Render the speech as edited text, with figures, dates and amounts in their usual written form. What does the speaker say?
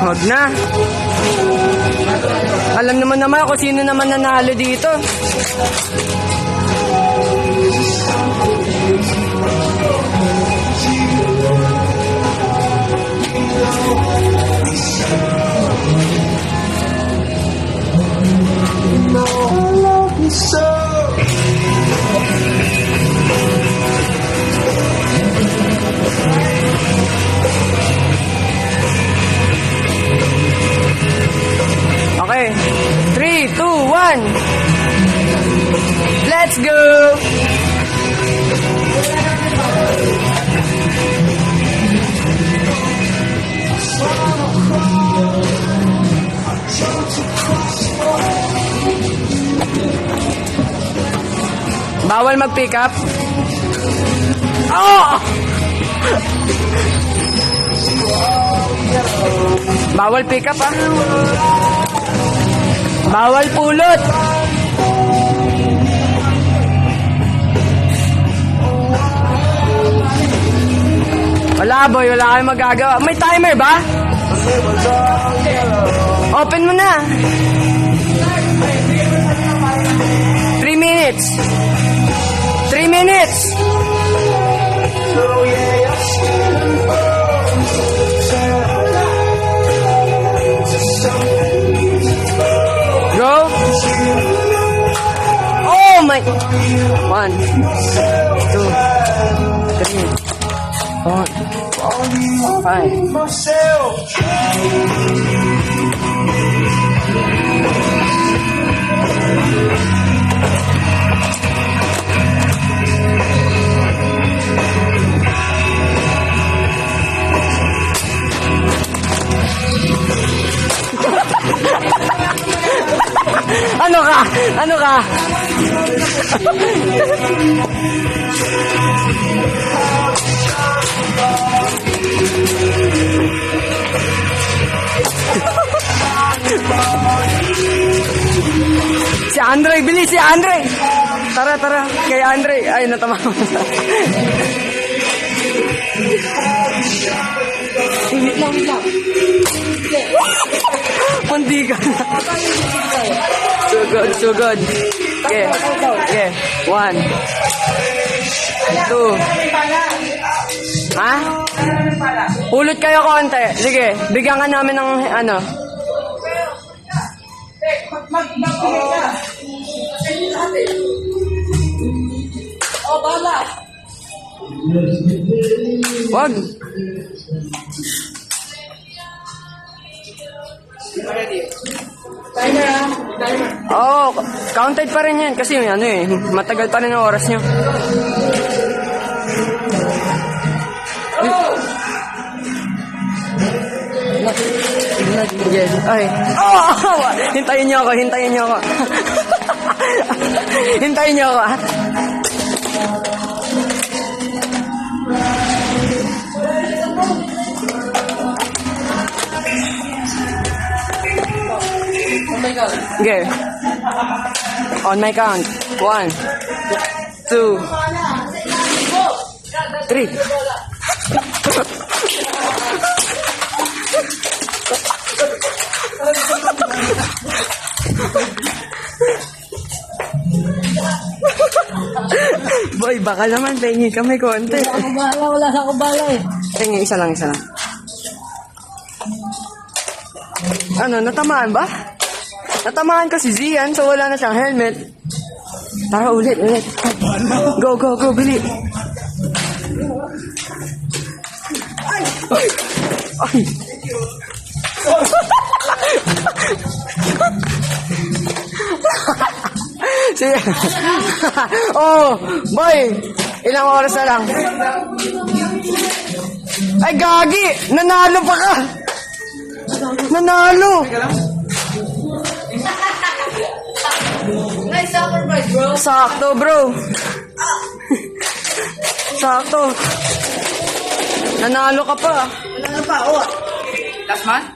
Huwag na. Alam naman kung sino naman nanalo dito. Okay. 3, 2, 1. Let's go! Bawal mag-pick up. Oh! Bawal pick up, ah. Bawal pulot. Wala boy, wala kayong magagawa. May timer ba? Open mo na. 3 minutes. 3 minutes. Go. Oh my. 1, 2, 3, 4, 5. Ano ka? Ano ka? Si Andre, bilis si Andre. Tara, tara. Kay Andre. Ay, natama ko. Wait lang. Pundi ka. So good. Okay. 1, 2. Ha? Pulot kayo konti. Sige, bigyan ka namin ng ano. Oh, bala. Wag. Timer, ah. Timer. Oo, counted pa rin yan kasi ano eh, matagal pa rin ang oras nyo. Yes, ay. Oh! Hintayin niyo ako. Hintayin niyo ako. Okay. On my count. 1, 2, 3. Boy, baka naman pengi kami konti. Wala na akong bala eh. Pengi, isa lang. Ano, natamaan ba? Natamaan kasi Zian, so wala na siyang helmet. Tara, ulit. Go, bili. Ay! Sige. Oh, boy. Ilang oras na lang. Ay, gagi! Nanalo pa ka! Nanalo! Nice sacrifice, bro. Sakto, bro. Sakto. Nanalo ka pa. Wala na pa, oh. Last month?